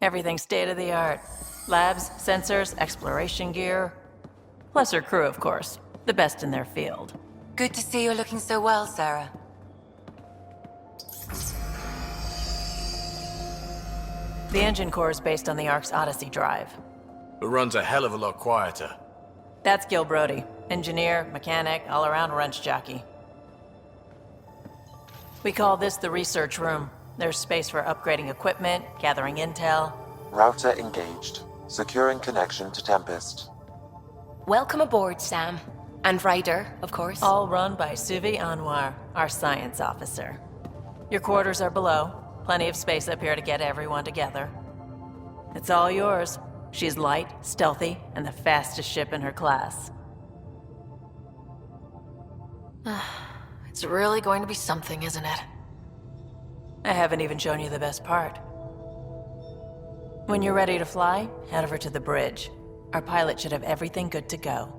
Everything's state-of-the-art. Labs, sensors, exploration gear. Plus her crew, of course. The best in their field. Good to see you're looking so well, Sarah. The engine core is based on the Ark's Odyssey drive. It runs a hell of a lot quieter. That's Gil Brody. Engineer, mechanic, all-around wrench jockey. We call this the research room. There's space for upgrading equipment, gathering intel. Router engaged. Securing connection to Tempest. Welcome aboard, Sam. And Ryder, of course. All run by Suvi Anwar, our science officer. Your quarters are below. Plenty of space up here to get everyone together. It's all yours. She's light, stealthy, and the fastest ship in her class. It's really going to be something, isn't it? I haven't even shown you the best part. When you're ready to fly, head over to the bridge. Our pilot should have everything good to go.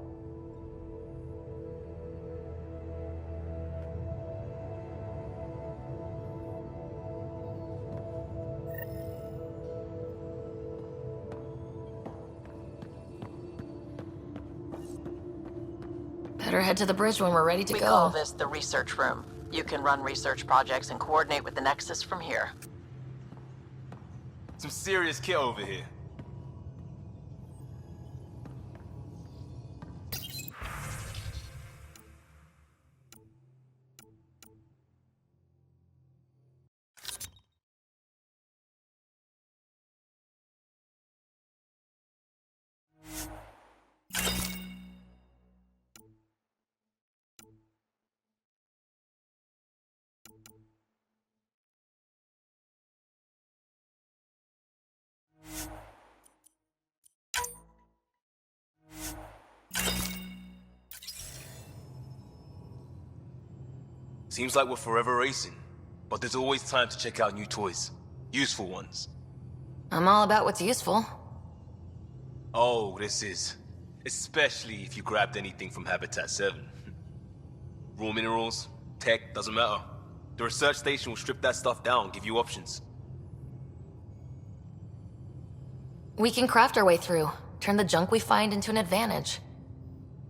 Better head to the bridge when we're ready to We go. call this the research room. You can run research projects and coordinate with the Nexus from here. Some serious kit over here. Seems like we're forever racing, but there's always time to check out new toys. Useful ones. I'm all about what's useful. Oh, this is. Especially if you grabbed anything from Habitat 7. Raw minerals, tech, doesn't matter. The research station will strip that stuff down, give you options. We can craft our way through. Turn the junk we find into an advantage.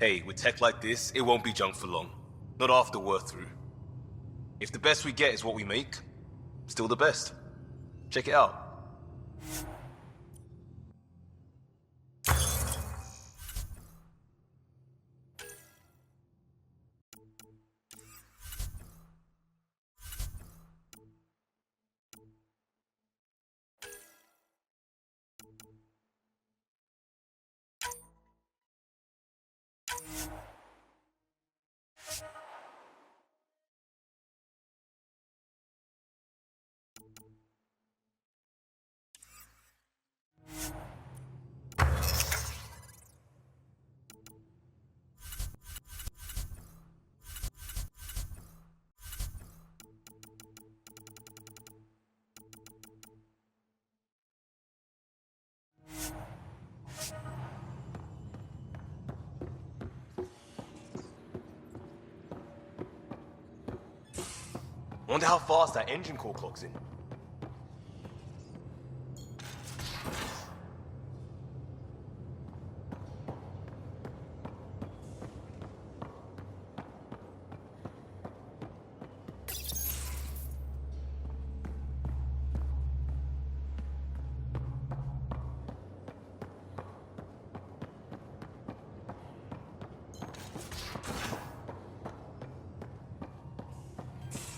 Hey, with tech like this, it won't be junk for long. Not after we're through. If the best we get is what we make, still the best. Check it out. Wonder how fast that engine core clocks in.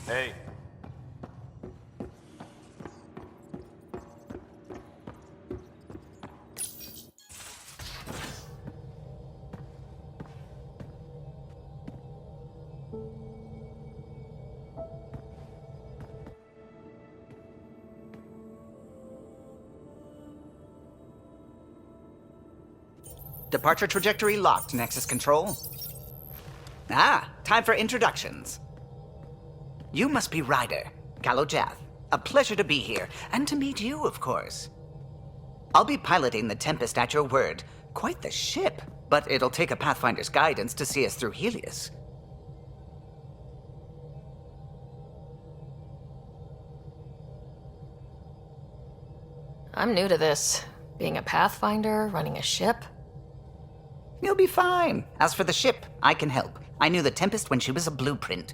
Hey. Departure trajectory locked, Nexus Control. Ah, time for introductions. You must be Ryder, Kalojath. A pleasure to be here, and to meet you, of course. I'll be piloting the Tempest at your word. Quite the ship, but it'll take a Pathfinder's guidance to see us through Helios. I'm new to this. Being a Pathfinder, running a ship. You'll be fine. As for the ship, I can help. I knew the Tempest when she was a blueprint.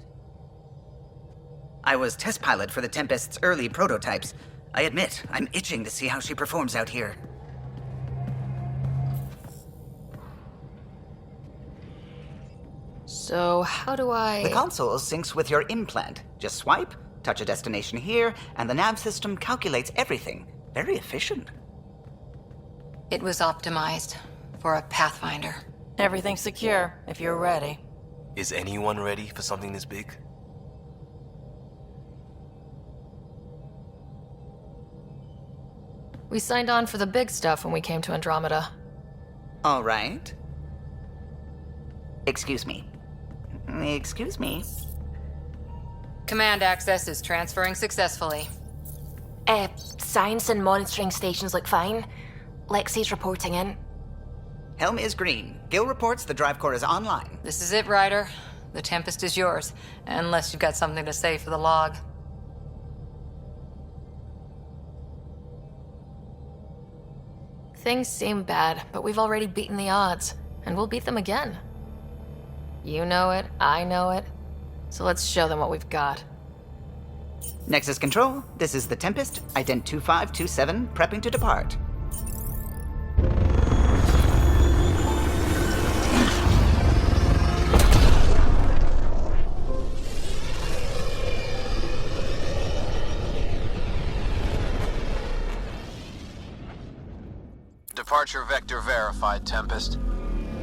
I was test pilot for the Tempest's early prototypes. I admit, I'm itching to see how she performs out here. So, how do I... The console syncs with your implant. Just swipe, touch a destination here, and the nav system calculates everything. Very efficient. It was optimized for a Pathfinder. Everything's secure, if you're ready. Is anyone ready for something this big? We signed on for the big stuff when we came to Andromeda. All right. Excuse me. Excuse me. Command access is transferring successfully. Science and monitoring stations look fine. Lexi's reporting in. Helm is green. Gil reports the drive core is online. This is it, Ryder. The Tempest is yours, unless you've got something to say for the log. Things seem bad, but we've already beaten the odds, and we'll beat them again. You know it, I know it, so let's show them what we've got. Nexus Control, this is the Tempest, Ident 2527, prepping to depart. Departure vector verified, Tempest.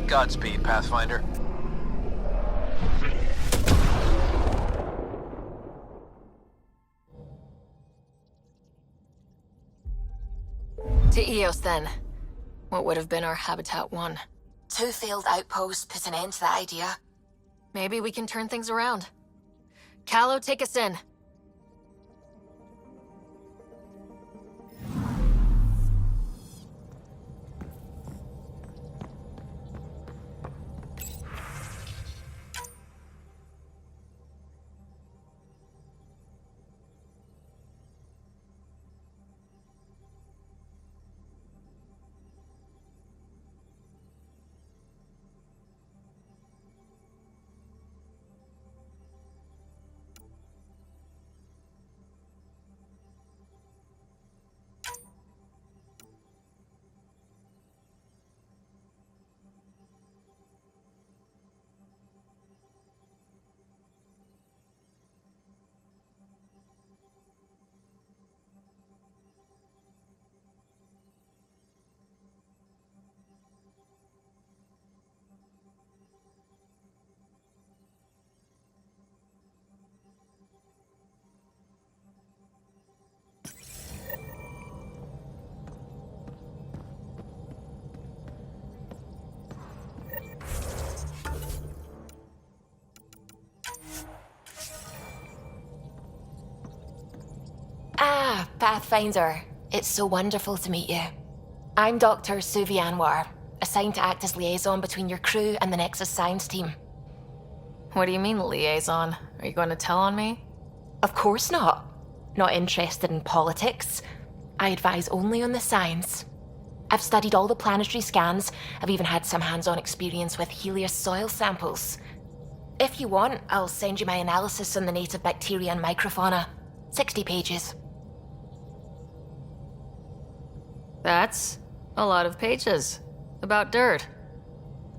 Godspeed, Pathfinder. To Eos, then. What would have been our Habitat 1. 2 failed outposts put an end to that idea. Maybe we can turn things around. Callow, take us in. Pathfinder, it's so wonderful to meet you. I'm Dr. Suvi Anwar, assigned to act as liaison between your crew and the Nexus science team. What do you mean, liaison? Are you going to tell on me? Of course not. Not interested in politics. I advise only on the science. I've studied all the planetary scans. I've even had some hands-on experience with Helios soil samples. If you want, I'll send you my analysis on the native bacteria and microfauna. 60 pages. That's a lot of pages. About dirt.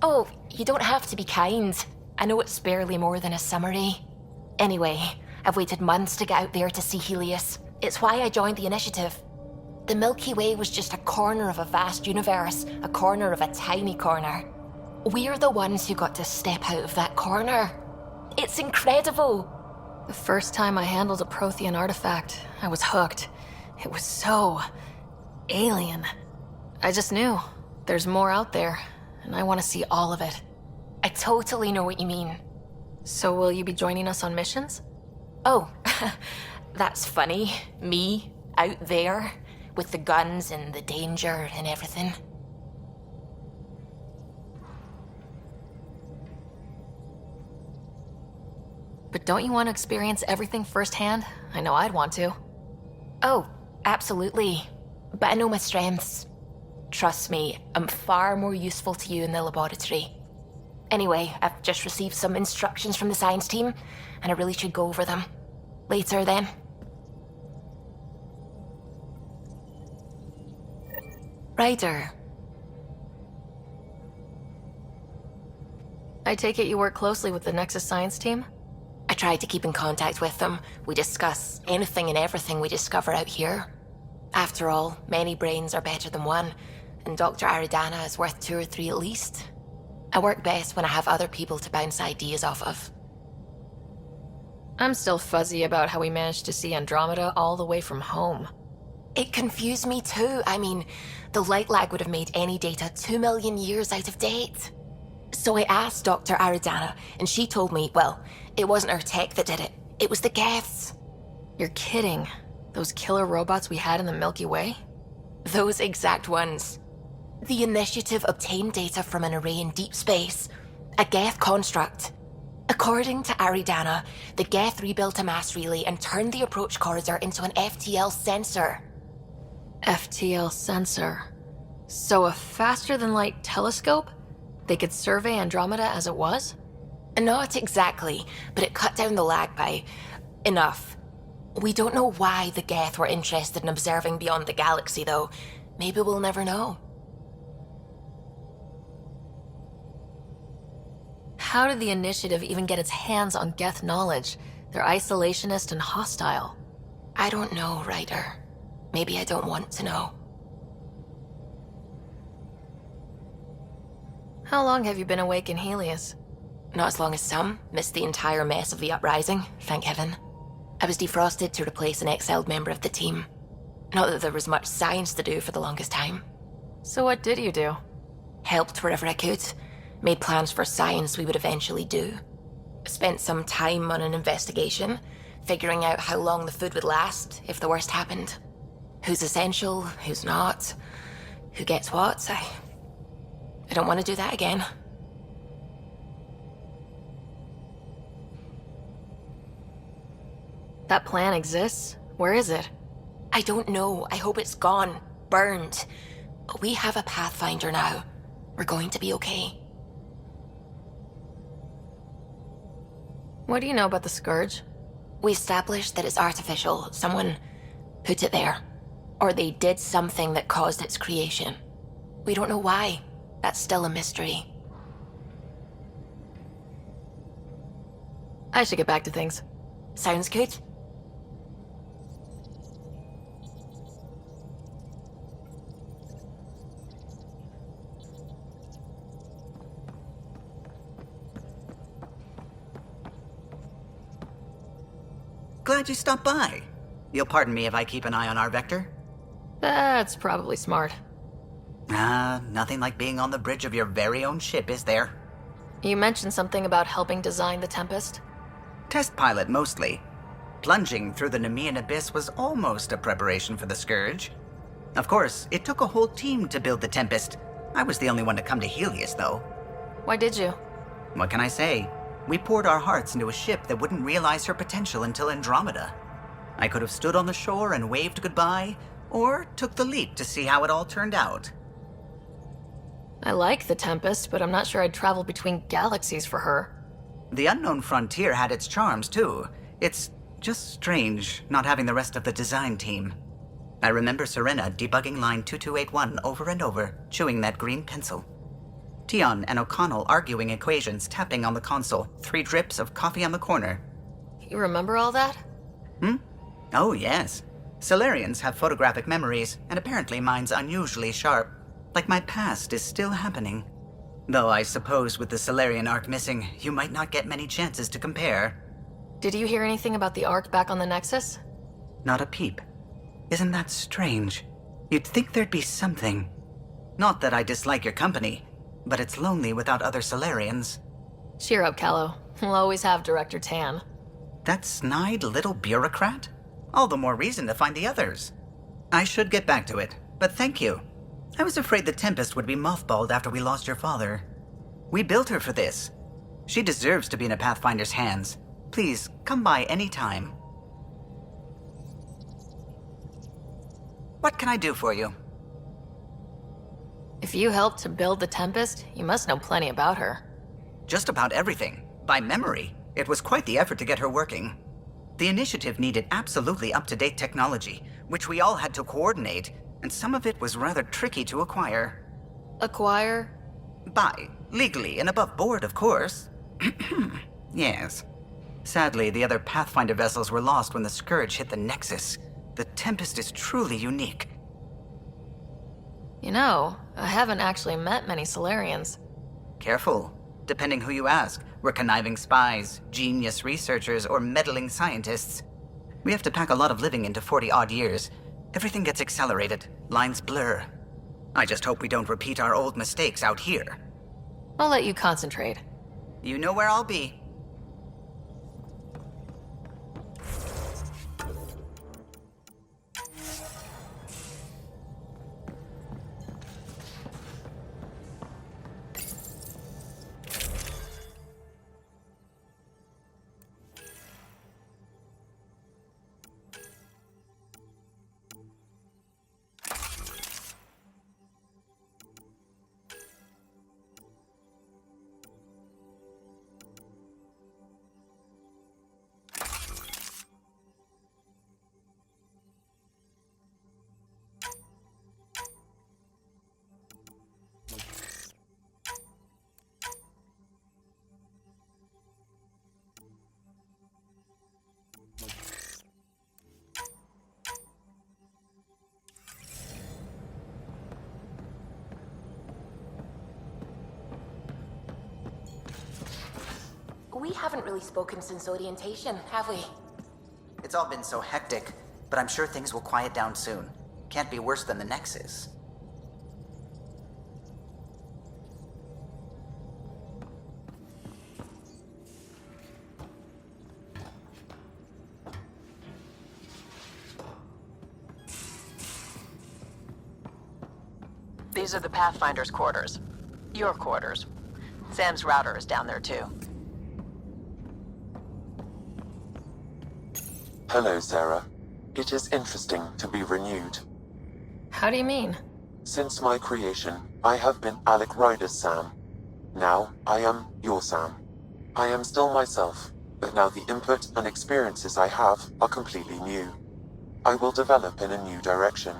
Oh, you don't have to be kind. I know it's barely more than a summary. Anyway, I've waited months to get out there to see Helios. It's why I joined the initiative. The Milky Way was just a corner of a vast universe, a corner of a tiny corner. We're the ones who got to step out of that corner. It's incredible. The first time I handled a Prothean artifact, I was hooked. It was so alien. I just knew there's more out there, and I want to see all of it. I totally know what you mean. So will you be joining us on missions? Oh, that's funny. Me, out there, with the guns and the danger and everything. But don't you want to experience everything firsthand? I know I'd want to. Oh, absolutely. but I know my strengths. Trust me, I'm far more useful to you in the laboratory. Anyway, I've just received some instructions from the science team, and I really should go over them. Later, then. Ryder. I take it you work closely with the Nexus science team? I try to keep in contact with them. We discuss anything and everything we discover out here. After all, many brains are better than one, and Dr. Aridana is worth 2 or 3 at least. I work best when I have other people to bounce ideas off of. I'm still fuzzy about how we managed to see Andromeda all the way from home. It confused me too. I mean, the light lag would have made any data 2 million years out of date. So I asked Dr. Aridana, and she told me, well, it wasn't her tech that did it. It was the Geths. You're kidding. Those killer robots we had in the Milky Way? Those exact ones. The Initiative obtained data from an array in deep space, a Geth construct. According to Aridana, the Geth rebuilt a mass relay and turned the approach corridor into an FTL sensor. FTL sensor. So a faster-than-light telescope? They could survey Andromeda as it was? Not exactly, but it cut down the lag by enough. We don't know why the Geth were interested in observing beyond the galaxy, though. Maybe we'll never know. How did the Initiative even get its hands on Geth knowledge? They're isolationist and hostile. I don't know, Ryder. Maybe I don't want to know. How long have you been awake in Helios? Not as long as some. Missed the entire mess of the uprising, thank heaven. I was defrosted to replace an exiled member of the team. Not that there was much science to do for the longest time. So what did you do? Helped wherever I could. Made plans for science we would eventually do. Spent some time on an investigation, figuring out how long the food would last if the worst happened. Who's essential, who's not, who gets what. I don't want to do that again. That plan exists? Where is it? I don't know. I hope it's gone. Burned. We have a Pathfinder now. We're going to be okay. What do you know about the Scourge? We established that it's artificial. Someone put it there. Or they did something that caused its creation. We don't know why. That's still a mystery. I should get back to things. Sounds good. Glad you stopped by. You'll pardon me if I keep an eye on our vector? That's probably smart. Nothing like being on the bridge of your very own ship, is there? You mentioned something about helping design the Tempest? Test pilot, mostly. Plunging through the Nemean abyss was almost a preparation for the Scourge. Of course, it took a whole team to build the Tempest. I was the only one to come to Helios, though. Why did you? What can I say? We poured our hearts into a ship that wouldn't realize her potential until Andromeda. I could have stood on the shore and waved goodbye, or took the leap to see how it all turned out. I like the Tempest, but I'm not sure I'd travel between galaxies for her. The unknown frontier had its charms, too. It's just strange not having the rest of the design team. I remember Serena debugging line 2281 over and over, chewing that green pencil. Tion and O'Connell arguing equations, tapping on the console, 3 drips of coffee on the corner. You remember all that? Oh, yes. Solarians have photographic memories, and apparently mine's unusually sharp. Like my past is still happening. Though I suppose with the Solarian arc missing, you might not get many chances to compare. Did you hear anything about the Ark back on the Nexus? Not a peep. Isn't that strange? You'd think there'd be something. Not that I dislike your company, but it's lonely without other Solarians. Cheer up, Callow. We'll always have Director Tan. That snide little bureaucrat? All the more reason to find the others. I should get back to it, but thank you. I was afraid the Tempest would be mothballed after we lost your father. We built her for this. She deserves to be in a Pathfinder's hands. Please, come by any time. What can I do for you? If you helped to build the Tempest, you must know plenty about her. Just about everything. By memory. It was quite the effort to get her working. The initiative needed absolutely up-to-date technology, which we all had to coordinate, and some of it was rather tricky to acquire. Acquire? Buy. Legally and above board, of course. Yes. Sadly, the other Pathfinder vessels were lost when the Scourge hit the Nexus. The Tempest is truly unique. You know, I haven't actually met many Solarians. Careful. Depending who you ask, we're conniving spies, genius researchers, or meddling scientists. We have to pack a lot of living into 40-odd years. Everything gets accelerated, lines blur. I just hope we don't repeat our old mistakes out here. I'll let you concentrate. You know where I'll be. We haven't really spoken since orientation, have we? It's all been so hectic, but I'm sure things will quiet down soon. Can't be worse than the Nexus. These are the Pathfinder's quarters. Your quarters. Sam's router is down there too. Hello, Sarah. It is interesting to be renewed. How do you mean? Since my creation, I have been Alec Ryder's Sam. Now, I am your Sam. I am still myself, but now the input and experiences I have are completely new. I will develop in a new direction.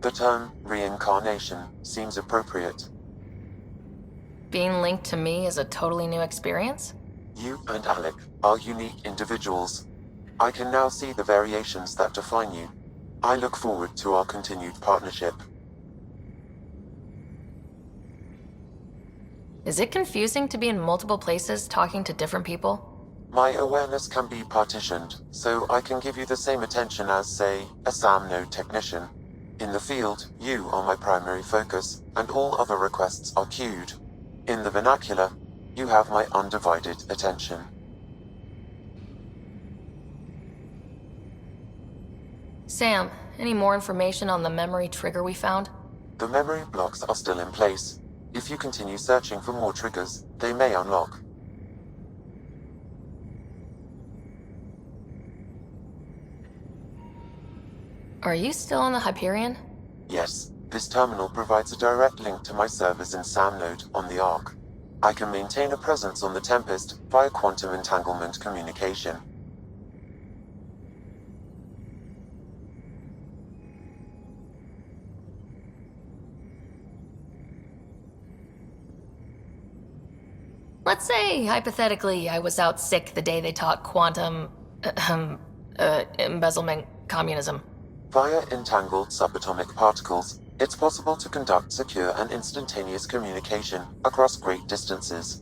The term reincarnation seems appropriate. Being linked to me is a totally new experience? You and Alec are unique individuals. I can now see the variations that define you. I look forward to our continued partnership. Is it confusing to be in multiple places talking to different people? My awareness can be partitioned, so I can give you the same attention as, say, a SAM node technician. In the field, you are my primary focus, and all other requests are queued. In the vernacular, you have my undivided attention. Sam, any more information on the memory trigger we found? The memory blocks are still in place. If you continue searching for more triggers, they may unlock. Are you still on the Hyperion? Yes, this terminal provides a direct link to my servers in SAM node on the Ark. I can maintain a presence on the Tempest via quantum entanglement communication. Let's say, hypothetically, I was out sick the day they taught quantum... embezzlement communism. Via entangled subatomic particles, it's possible to conduct secure and instantaneous communication across great distances.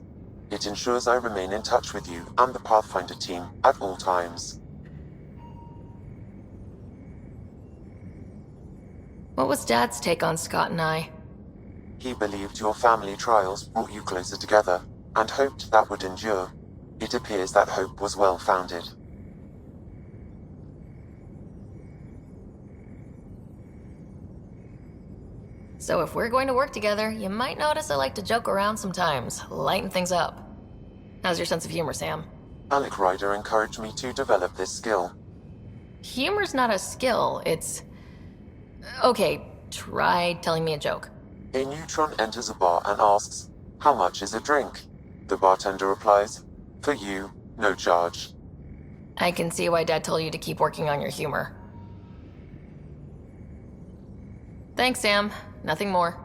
It ensures I remain in touch with you and the Pathfinder team at all times. What was Dad's take on Scott and I? He believed your family trials brought you closer together, and hoped that would endure. It appears that hope was well-founded. So if we're going to work together, you might notice I like to joke around sometimes, lighten things up. How's your sense of humor, Sam? Alec Ryder encouraged me to develop this skill. Humor's not a skill, it's... Okay, try telling me a joke. A neutron enters a bar and asks, "How much is a drink?" The bartender replies, "For you, no charge." I can see why Dad told you to keep working on your humor. Thanks, Sam. Nothing more.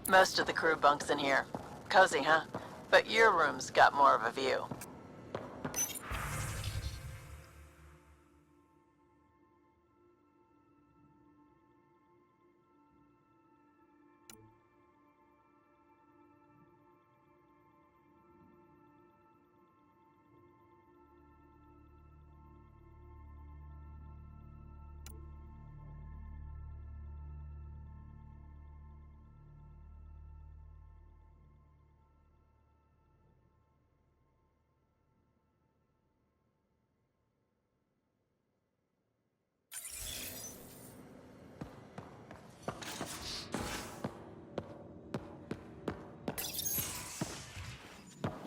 Most of the crew bunks in here. Cozy, huh? But your room's got more of a view.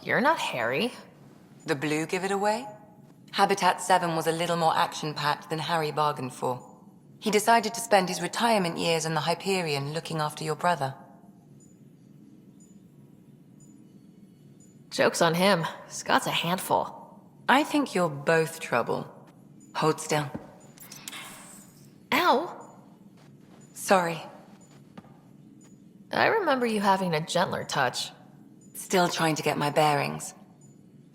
You're not Harry. The blue give it away? Habitat 7 was a little more action-packed than Harry bargained for. He decided to spend his retirement years in the Hyperion looking after your brother. Joke's on him. Scott's a handful. I think you're both trouble. Hold still. Ow! Sorry. I remember you having a gentler touch. Still trying to get my bearings.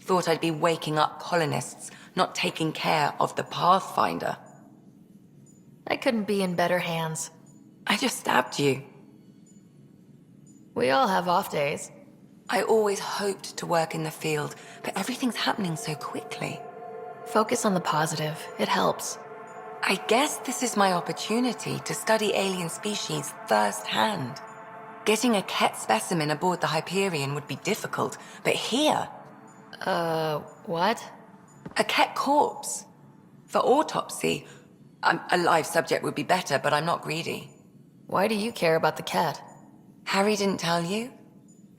Thought I'd be waking up colonists, not taking care of the Pathfinder. I couldn't be in better hands. I just stabbed you. We all have off days. I always hoped to work in the field, but everything's happening so quickly. Focus on the positive. It helps. I guess this is my opportunity to study alien species firsthand. Getting a Ket specimen aboard the Hyperion would be difficult, but here... What? A Ket corpse. For autopsy, a live subject would be better, but I'm not greedy. Why do you care about the cat? Harry didn't tell you?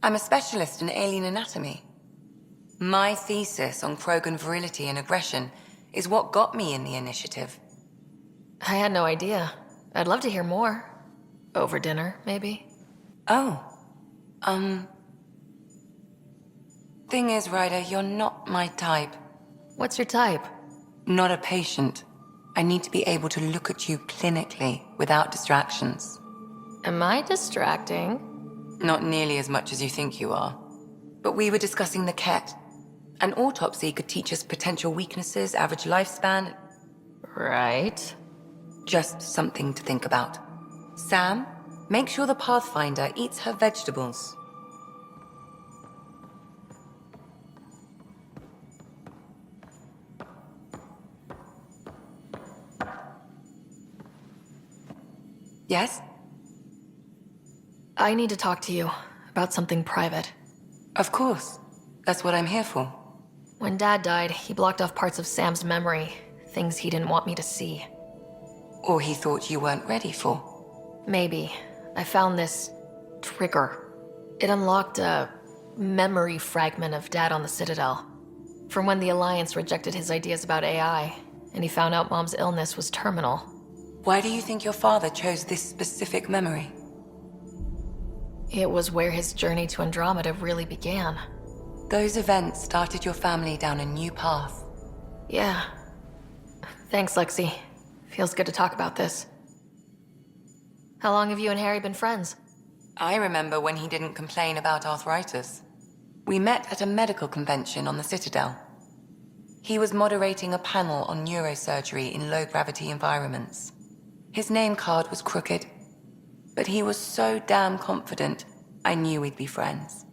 I'm a specialist in alien anatomy. My thesis on Krogan virility and aggression is what got me in the initiative. I had no idea. I'd love to hear more. Over dinner, maybe? Oh. Thing is, Ryder, you're not my type. What's your type? Not a patient. I need to be able to look at you clinically without distractions. Am I distracting? Not nearly as much as you think you are. But we were discussing the Ket. An autopsy could teach us potential weaknesses, average lifespan. Right. Just something to think about. Sam, make sure the Pathfinder eats her vegetables. Yes? I need to talk to you about something private. Of course. That's what I'm here for. When Dad died, he blocked off parts of Sam's memory, things he didn't want me to see. Or he thought you weren't ready for. Maybe. I found this trigger. It unlocked a memory fragment of Dad on the Citadel. From when the Alliance rejected his ideas about AI, and he found out Mom's illness was terminal. Why do you think your father chose this specific memory? It was where his journey to Andromeda really began. Those events started your family down a new path. Yeah. Thanks, Lexi. Feels good to talk about this. How long have you and Harry been friends? I remember when he didn't complain about arthritis. We met at a medical convention on the Citadel. He was moderating a panel on neurosurgery in low-gravity environments. His name card was crooked, but he was so damn confident, I knew we'd be friends.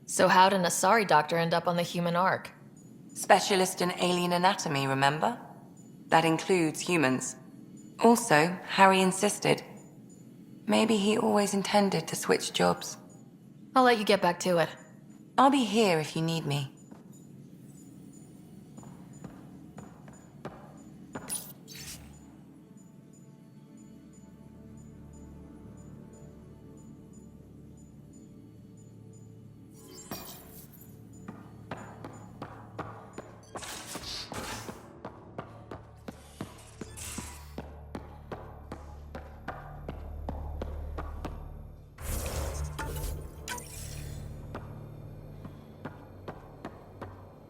So how'd an Asari doctor end up on the human ark? Specialist in alien anatomy, remember? That includes humans. Also, Harry insisted. Maybe he always intended to switch jobs. I'll let you get back to it. I'll be here if you need me.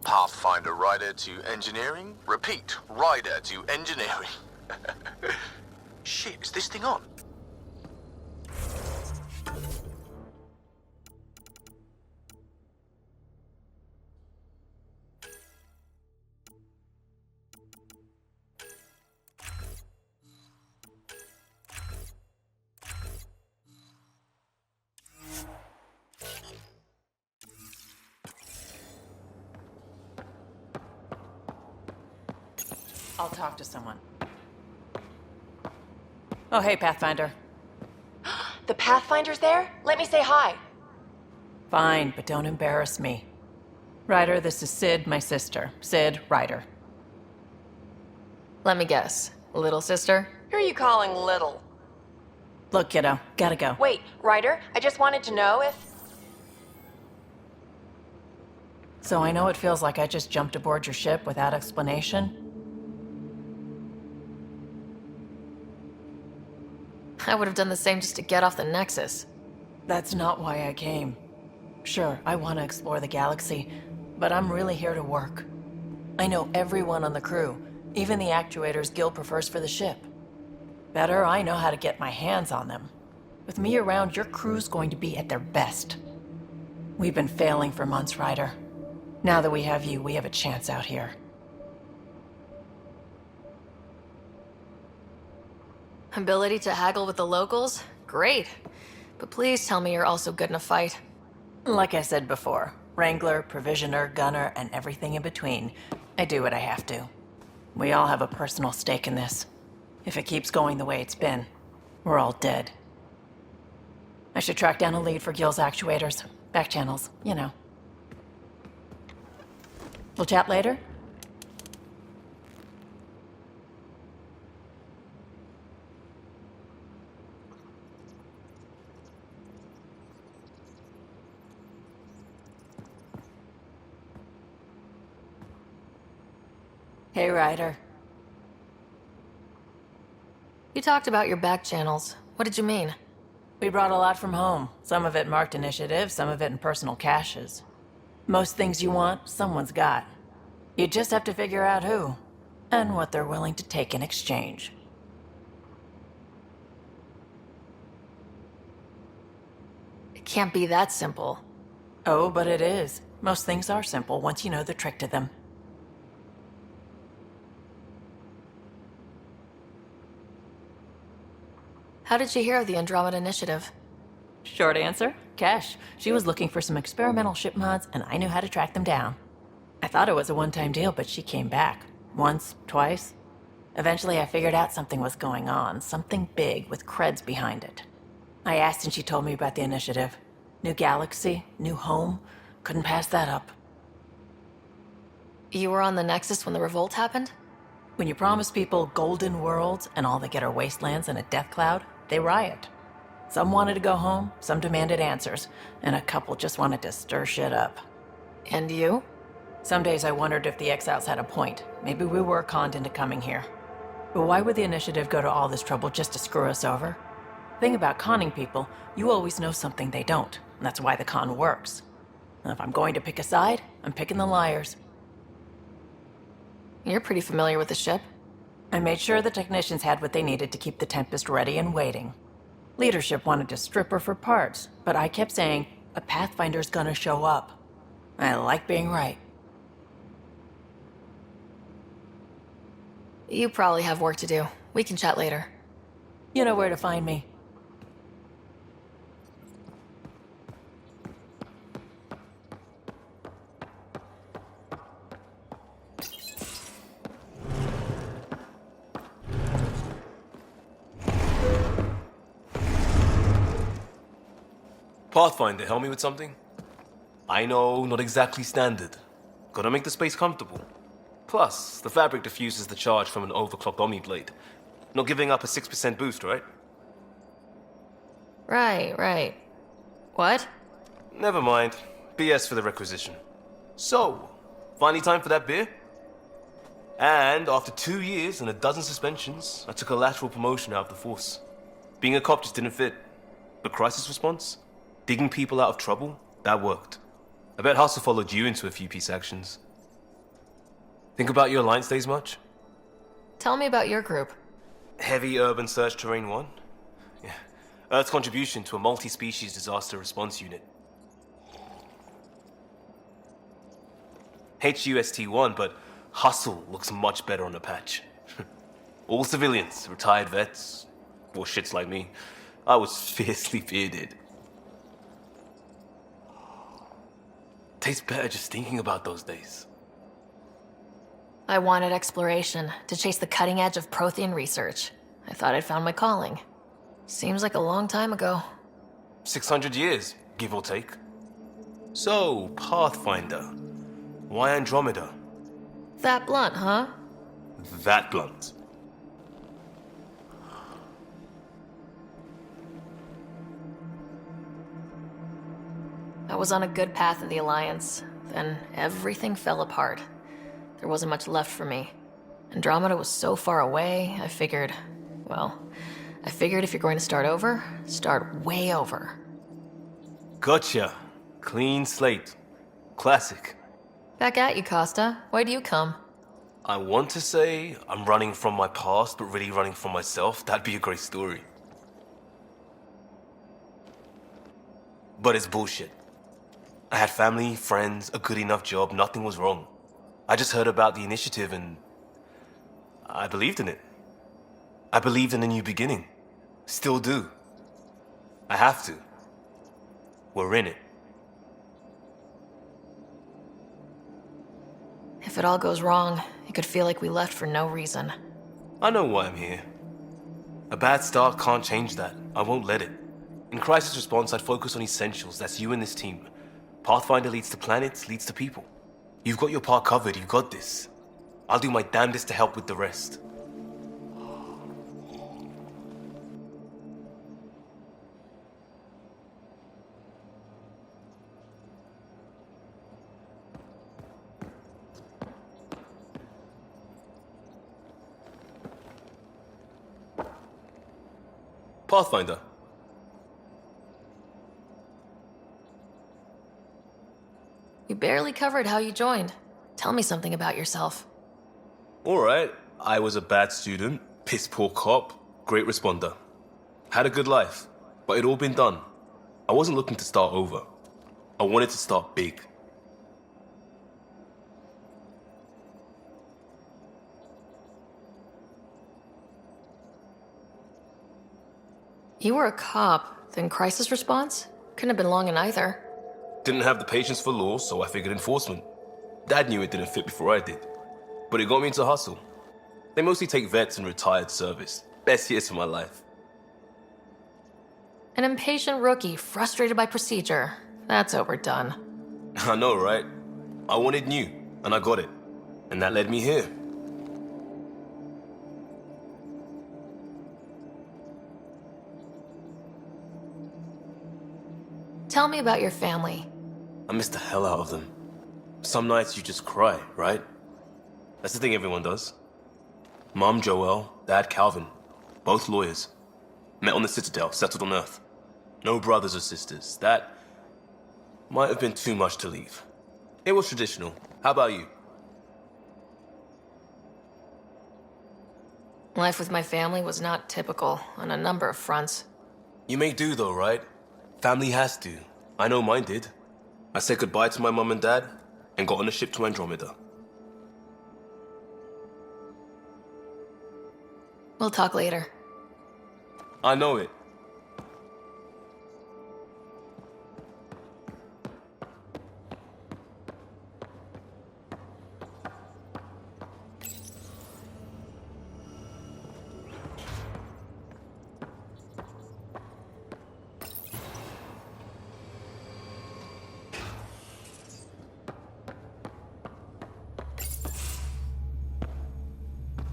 Pathfinder rider to engineering? Repeat, rider to engineering. Shit, is this thing on? I'll talk to someone. Oh, hey, Pathfinder. The Pathfinder's there? Let me say hi. Fine, but don't embarrass me. Ryder, this is Sid, my sister. Sid, Ryder. Let me guess. Little sister? Who are you calling little? Look, kiddo, gotta go. Wait, Ryder, I just wanted to know if... So I know it feels like I just jumped aboard your ship without explanation. I would have done the same just to get off the Nexus. That's not why I came. Sure, I want to explore the galaxy, but I'm really here to work. I know everyone on the crew, even the actuators Gil prefers for the ship. Better, I know how to get my hands on them. With me around, your crew's going to be at their best. We've been failing for months, Ryder. Now that we have you, we have a chance out here. Ability to haggle with the locals? Great. But please tell me you're also good in a fight. Like I said before, Wrangler, Provisioner, Gunner, and everything in between. I do what I have to. We all have a personal stake in this. If it keeps going the way it's been, we're all dead. I should track down a lead for Gil's actuators. Back channels, you know. We'll chat later? Hey, Ryder. You talked about your back channels. What did you mean? We brought a lot from home. Some of it marked initiative, some of it in personal caches. Most things you want, someone's got. You just have to figure out who, and what they're willing to take in exchange. It can't be that simple. Oh, but it is. Most things are simple once you know the trick to them. How did you hear of the Andromeda Initiative? Short answer, Cash. She was looking for some experimental ship mods, and I knew how to track them down. I thought it was a one-time deal, but she came back. Once, twice. Eventually, I figured out something was going on, something big with creds behind it. I asked and she told me about the initiative. New galaxy, new home. Couldn't pass that up. You were on the Nexus when the revolt happened? When you promise people golden worlds and all they get are wastelands and a death cloud, they riot. Some wanted to go home, some demanded answers, and a couple just wanted to stir shit up. And you? Some days I wondered if the exiles had a point. Maybe we were conned into coming here. But why would the initiative go to all this trouble just to screw us over? Thing about conning people, you always know something they don't, and that's why the con works. And if I'm going to pick a side, I'm picking the liars. You're pretty familiar with the ship. I made sure the technicians had what they needed to keep the Tempest ready and waiting. Leadership wanted to strip her for parts, but I kept saying, a Pathfinder's gonna show up. I like being right. You probably have work to do. We can chat later. You know where to find me. Pathfinder, help me with something? I know, not exactly standard. Gotta make the space comfortable. Plus, the fabric diffuses the charge from an overclocked Omni blade. Not giving up a 6% boost, right? Right. What? Never mind. BS for the requisition. So, finally time for that beer? And after 2 years and a dozen suspensions, I took a lateral promotion out of the force. Being a cop just didn't fit. But crisis response? Digging people out of trouble? That worked. I bet Hustle followed you into a few peace actions. Think about your Alliance days much? Tell me about your group. Heavy Urban Search Terrain 1? Yeah. Earth's contribution to a multi-species disaster response unit. HUST-1, but Hustle looks much better on the patch. All civilians, retired vets, or shits like me. I was fiercely bearded. Tastes better just thinking about those days. I wanted exploration, to chase the cutting edge of Prothean research. I thought I'd found my calling. Seems like a long time ago. 600 years, give or take. So, Pathfinder. Why Andromeda? That blunt, huh? That blunt. I was on a good path in the Alliance. Then everything fell apart. There wasn't much left for me. Andromeda was so far away, I figured if you're going to start over, start way over. Gotcha. Clean slate. Classic. Back at you, Costa. Why do you come? I want to say I'm running from my past, but really running from myself. That'd be a great story. But it's bullshit. I had family, friends, a good enough job, nothing was wrong. I just heard about the initiative and I believed in it. I believed in a new beginning. Still do. I have to. We're in it. If it all goes wrong, it could feel like we left for no reason. I know why I'm here. A bad start can't change that. I won't let it. In crisis response, I'd focus on essentials. That's you and this team. Pathfinder leads to planets, leads to people. You've got your part covered, you got this. I'll do my damnedest to help with the rest. Pathfinder. You barely covered how you joined. Tell me something about yourself. Alright, I was a bad student, piss poor cop, great responder. Had a good life, but it'd all been done. I wasn't looking to start over. I wanted to start big. You were a cop, then crisis response? Couldn't have been long in either. Didn't have the patience for law, so I figured enforcement. Dad knew it didn't fit before I did. But it got me into hustle. They mostly take vets and retired service. Best years of my life. An impatient rookie, frustrated by procedure. That's overdone. I know, right? I wanted new, and I got it. And that led me here. Tell me about your family. I miss the hell out of them. Some nights you just cry, right? That's the thing everyone does. Mom Joelle, Dad Calvin, both lawyers. Met on the Citadel, settled on Earth. No brothers or sisters. That might have been too much to leave. It was traditional. How about you? Life with my family was not typical on a number of fronts. You may do though, right? Family has to. I know mine did. I said goodbye to my mom and dad and got on a ship to Andromeda. We'll talk later. I know it.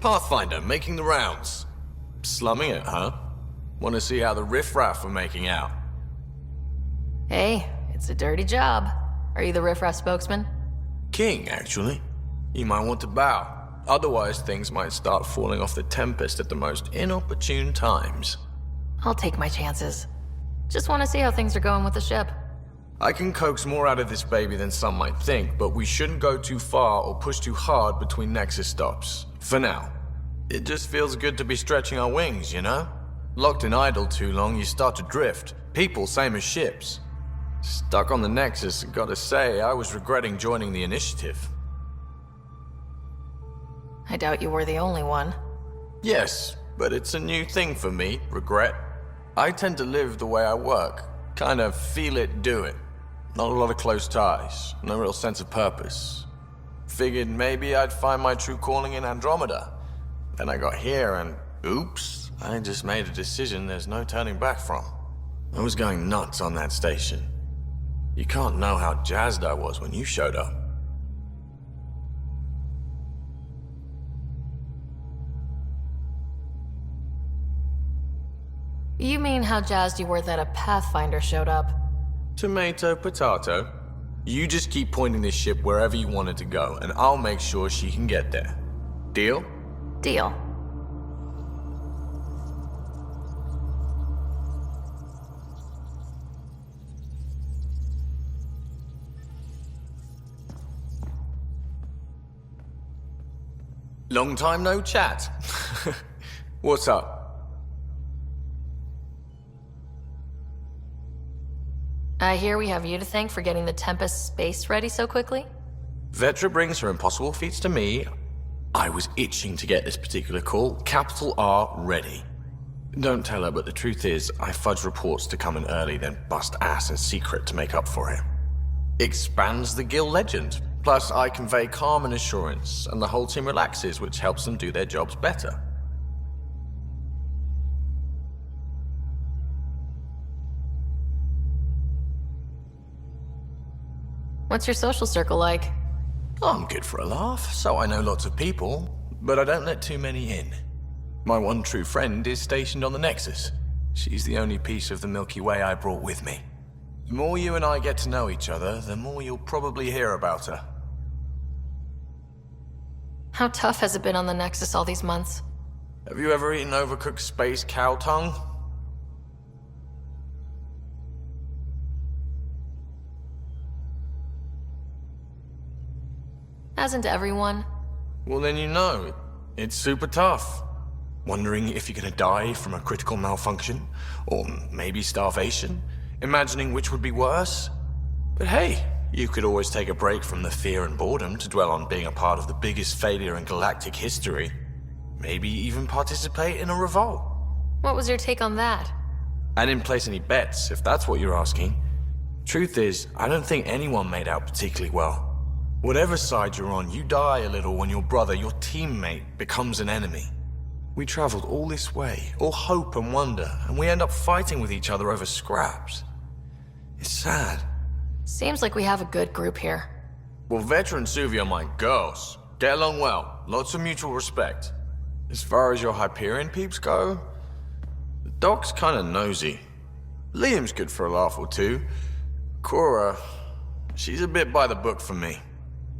Pathfinder, making the rounds. Slumming it, huh? Want to see how the riffraff are making out? Hey, it's a dirty job. Are you the riffraff spokesman? King, actually. You might want to bow. Otherwise, things might start falling off the Tempest at the most inopportune times. I'll take my chances. Just want to see how things are going with the ship. I can coax more out of this baby than some might think, but we shouldn't go too far or push too hard between Nexus stops. For now. It just feels good to be stretching our wings, you know? Locked in idle too long, you start to drift. People, same as ships. Stuck on the Nexus, gotta say, I was regretting joining the initiative. I doubt you were the only one. Yes, but it's a new thing for me, regret. I tend to live the way I work. Kind of feel it, do it. Not a lot of close ties, no real sense of purpose. Figured maybe I'd find my true calling in Andromeda. Then I got here and, oops, I just made a decision there's no turning back from. I was going nuts on that station. You can't know how jazzed I was when you showed up. You mean how jazzed you were that a Pathfinder showed up? Tomato, potato. You just keep pointing this ship wherever you want it to go, and I'll make sure she can get there. Deal? Deal. Long time no chat. What's up? I hear we have you to thank for getting the Tempest space ready so quickly? Vetra brings her impossible feats to me. I was itching to get this particular call. Capital R ready. Don't tell her, but the truth is, I fudge reports to come in early, then bust ass in secret to make up for it. Expands the guild legend. Plus, I convey calm and assurance, and the whole team relaxes, which helps them do their jobs better. What's your social circle like? I'm good for a laugh, so I know lots of people, but I don't let too many in. My one true friend is stationed on the Nexus. She's the only piece of the Milky Way I brought with me. The more you and I get to know each other, the more you'll probably hear about her. How tough has it been on the Nexus all these months? Have you ever eaten overcooked space cow tongue? Hasn't everyone? Well, then you know, it's super tough. Wondering if you're gonna die from a critical malfunction, or maybe starvation, imagining which would be worse. But hey, you could always take a break from the fear and boredom to dwell on being a part of the biggest failure in galactic history. Maybe even participate in a revolt. What was your take on that? I didn't place any bets, if that's what you're asking. Truth is, I don't think anyone made out particularly well. Whatever side you're on, you die a little when your brother, your teammate, becomes an enemy. We traveled all this way, all hope and wonder, and we end up fighting with each other over scraps. It's sad. Seems like we have a good group here. Well, Veteran and Suvi are my girls. Get along well, lots of mutual respect. As far as your Hyperion peeps go, the Doc's kinda nosy. Liam's good for a laugh or two. Cora, she's a bit by the book for me.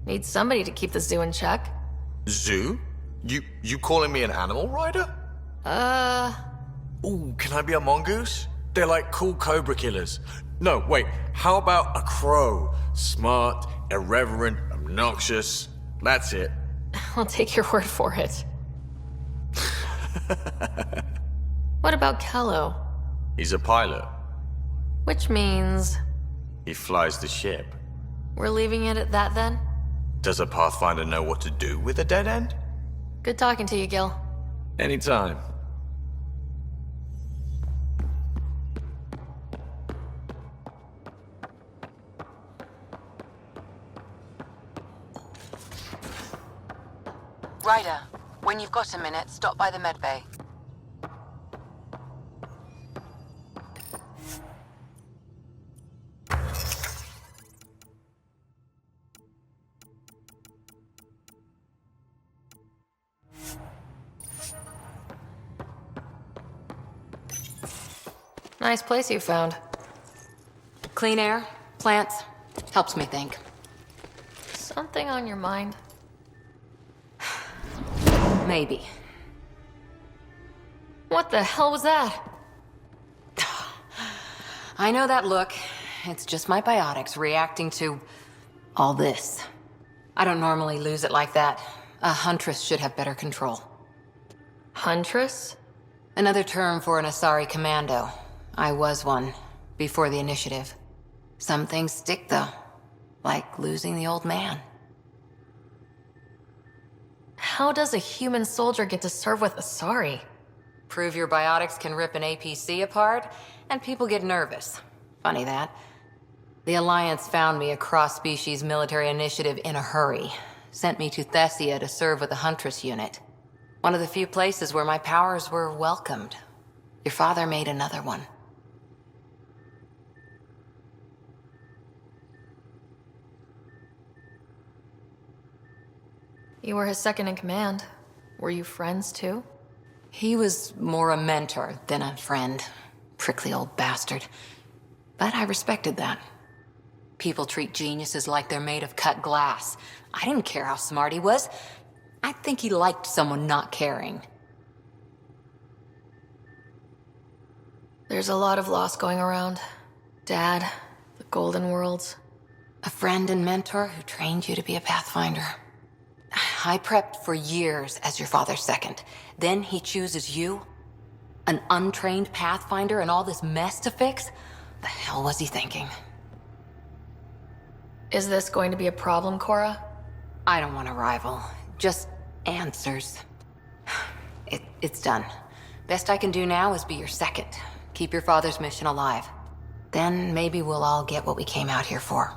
Need somebody to keep the zoo in check. Zoo? You calling me an animal rider? Ooh, can I be a mongoose? They're like cool cobra killers. No, wait, how about a crow? Smart, irreverent, obnoxious. That's it. I'll take your word for it. What about Kello? He's a pilot. Which means... He flies the ship. we're leaving it at that then? Does a Pathfinder know what to do with a dead end? Good talking to you, Gil. Anytime. Ryder, when you've got a minute, stop by the medbay. Nice place you found. Clean air, plants, helps me think. Something on your mind? Maybe. What the hell was that? I know that look. It's just my biotics reacting to all this. I don't normally lose it like that. A huntress should have better control. Huntress? Another term for an Asari commando. I was one, before the initiative. Some things stick, though. Like losing the old man. How does a human soldier get to serve with Asari? Prove your biotics can rip an APC apart, and people get nervous. Funny that. The Alliance found me a cross-species military initiative in a hurry. Sent me to Thessia to serve with the Huntress unit. One of the few places where my powers were welcomed. Your father made another one. You were his second in command. Were you friends too? He was more a mentor than a friend. Prickly old bastard. But I respected that. People treat geniuses like they're made of cut glass. I didn't care how smart he was. I think he liked someone not caring. There's a lot of loss going around. Dad, the Golden Worlds. A friend and mentor who trained you to be a Pathfinder. I prepped for years as your father's second. Then he chooses you? An untrained Pathfinder and all this mess to fix? The hell was he thinking? Is this going to be a problem, Cora? I don't want a rival. Just answers. It's done. Best I can do now is be your second. Keep your father's mission alive. Then maybe we'll all get what we came out here for.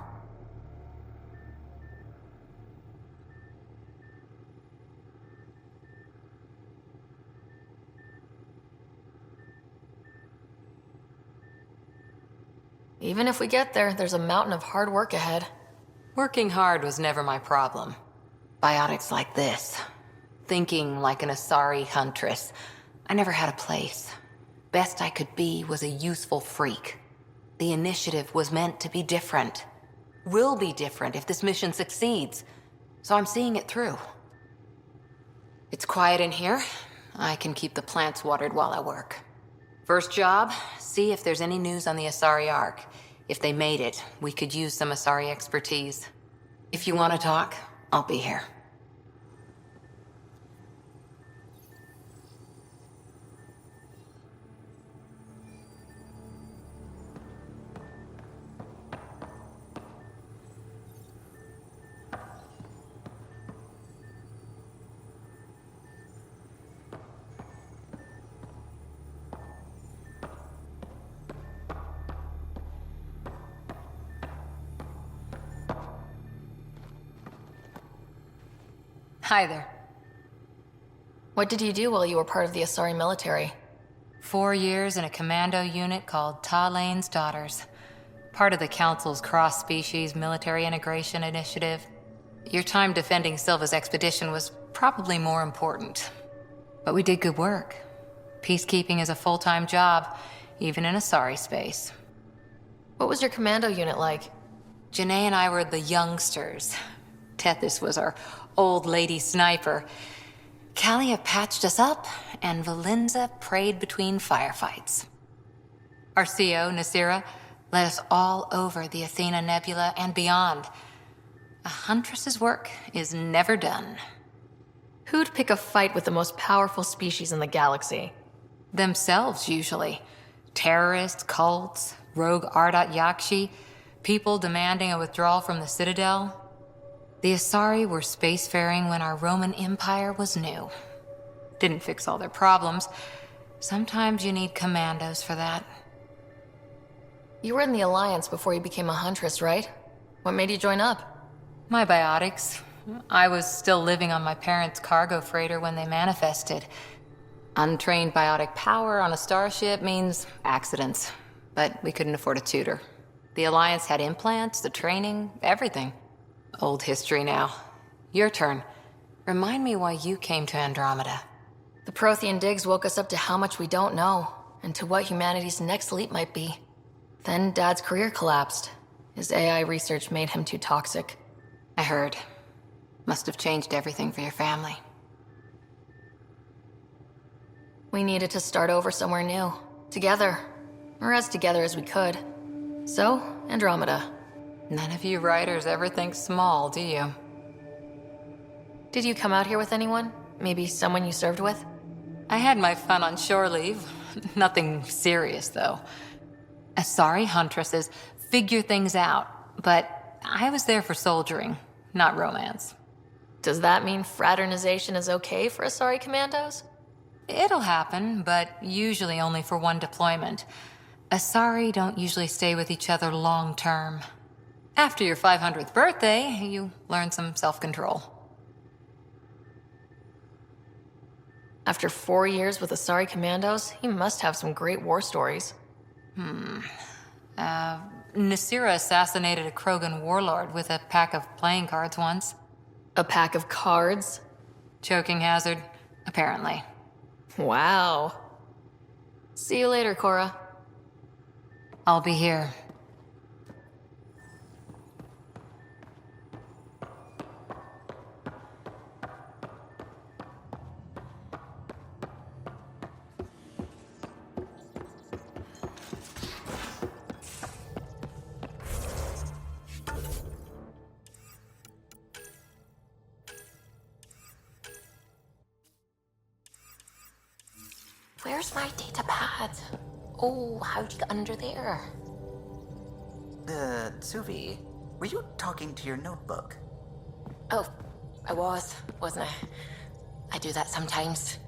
Even if we get there, there's a mountain of hard work ahead. Working hard was never my problem. Biotics like this. Thinking like an Asari huntress. I never had a place. Best I could be was a useful freak. The initiative was meant to be different. Will be different if this mission succeeds. So I'm seeing it through. It's quiet in here. I can keep the plants watered while I work. First job, see if there's any news on the Asari Ark. If they made it, we could use some Asari expertise. If you want to talk, I'll be here. Hi there. What did you do while you were part of the Asari military? 4 years in a commando unit called Talane's Daughters. Part of the Council's cross-species military integration initiative. Your time defending Silva's expedition was probably more important. But we did good work. Peacekeeping is a full-time job, even in Asari space. What was your commando unit like? Janae and I were the youngsters. Tethys was our old lady sniper. Kalia patched us up, and Valenza prayed between firefights. Our CO, Nasira, led us all over the Athena Nebula and beyond. A huntress's work is never done. Who'd pick a fight with the most powerful species in the galaxy? Themselves, usually. Terrorists, cults, rogue Ardat Yakshi, people demanding a withdrawal from the Citadel. The Asari were spacefaring when our Roman Empire was new. Didn't fix all their problems. Sometimes you need commandos for that. You were in the Alliance before you became a huntress, right? What made you join up? My biotics. I was still living on my parents' cargo freighter when they manifested. Untrained biotic power on a starship means accidents. But we couldn't afford a tutor. The Alliance had implants, the training, everything. Old history now. Your turn. Remind me why you came to Andromeda. The Prothean digs woke us up to how much we don't know, and to what humanity's next leap might be. Then Dad's career collapsed. His AI research made him too toxic. I heard. Must have changed everything for your family. We needed to start over somewhere new. Together. Or as together as we could. So, Andromeda. None of you writers ever think small, do you? Did you come out here with anyone? Maybe someone you served with? I had my fun on shore leave. Nothing serious, though. Asari huntresses figure things out, but I was there for soldiering, not romance. Does that mean fraternization is okay for Asari commandos? It'll happen, but usually only for one deployment. Asari don't usually stay with each other long term. After your 500th birthday, you learn some self-control. After 4 years with Asari commandos, he must have some great war stories. Nasira assassinated a Krogan warlord with a pack of playing cards once. A pack of cards? Choking hazard, apparently. Wow. See you later, Cora. I'll be here. Where's my data pad? Oh, how'd you get under there? Suvi, were you talking to your notebook? Oh, I wasn't I? I do that sometimes.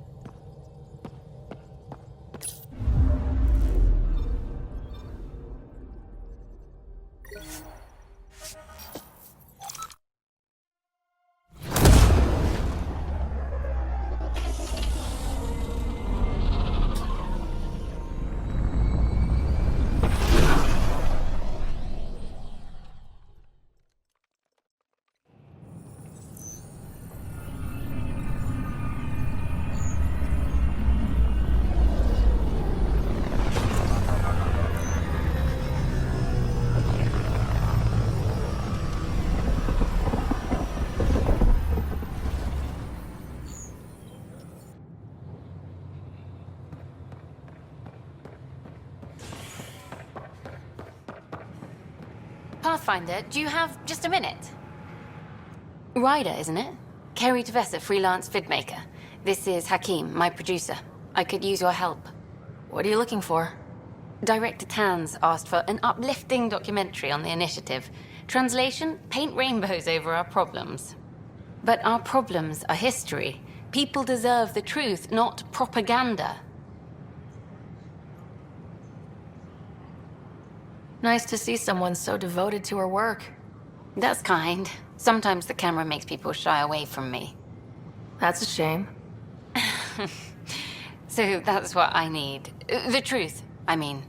Pathfinder, do you have just a minute? Ryder, isn't it? Kerry Tavessa, freelance vidmaker. This is Hakeem, my producer. I could use your help. What are you looking for? Director Tans asked for an uplifting documentary on the initiative. Translation, paint rainbows over our problems. But our problems are history. People deserve the truth, not propaganda. Nice to see someone so devoted to her work. That's kind. Sometimes the camera makes people shy away from me. That's a shame. So that's what I need. The truth, I mean.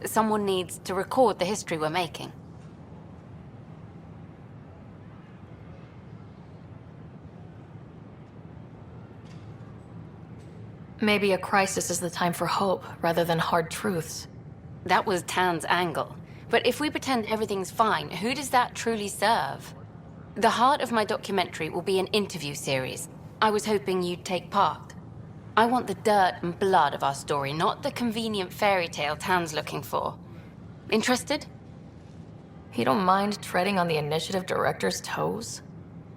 Someone needs to record the history we're making. Maybe a crisis is the time for hope, rather than hard truths. That was Tan's angle. But if we pretend everything's fine, who does that truly serve? The heart of my documentary will be an interview series. I was hoping you'd take part. I want the dirt and blood of our story, not the convenient fairy tale Tan's looking for. Interested? You don't mind treading on the initiative director's toes?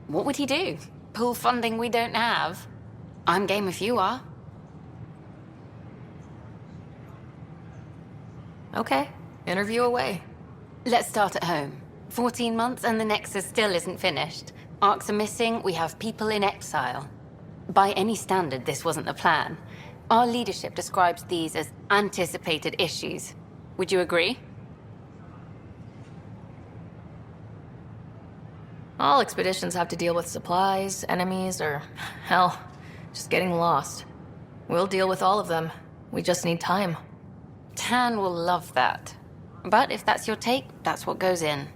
What would he do? Pull funding we don't have? I'm game if you are. Okay, interview away. Let's start at home. 14 months and the nexus still isn't finished. Arcs are missing, we have people in exile. By any standard, this wasn't the plan. Our leadership describes these as anticipated issues. Would you agree? All expeditions have to deal with supplies, enemies, or, hell, just getting lost. We'll deal with all of them. We just need time. Tan will love that. But if that's your take, that's what goes in.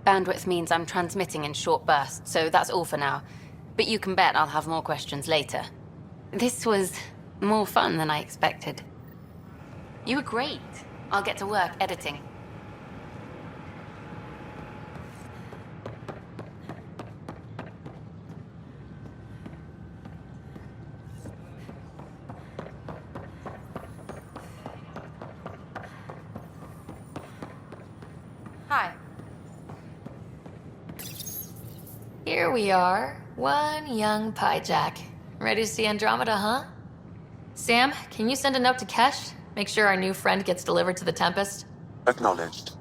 Bandwidth means I'm transmitting in short bursts, so that's all for now. But you can bet I'll have more questions later. This was more fun than I expected. You were great. I'll get to work editing. Hi. Here we are, one young Pyjack. Ready to see Andromeda, huh? Sam, can you send a note to Kesh? Make sure our new friend gets delivered to the Tempest? Acknowledged.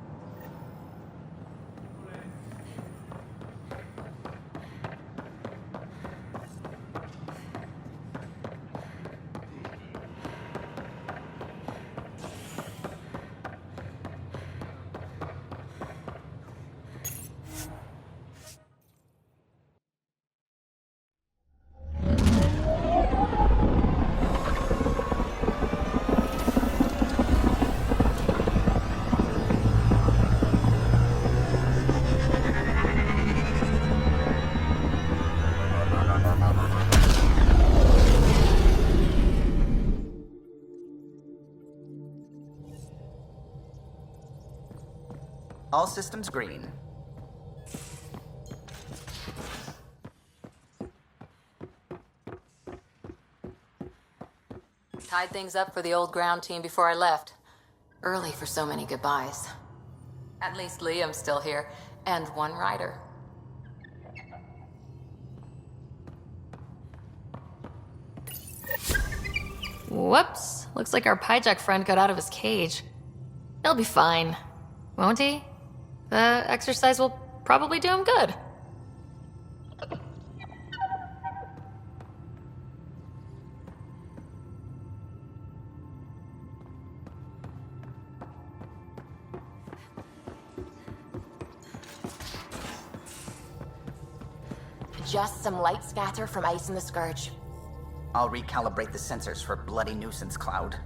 All systems green. Tied things up for the old ground team before I left. Early for so many goodbyes. At least Liam's still here, and one rider. Whoops. Looks like our Pyjack friend got out of his cage. He'll be fine, won't he? The exercise will probably do him good. Just some light scatter from ice in the Scourge. I'll recalibrate the sensors for bloody nuisance cloud.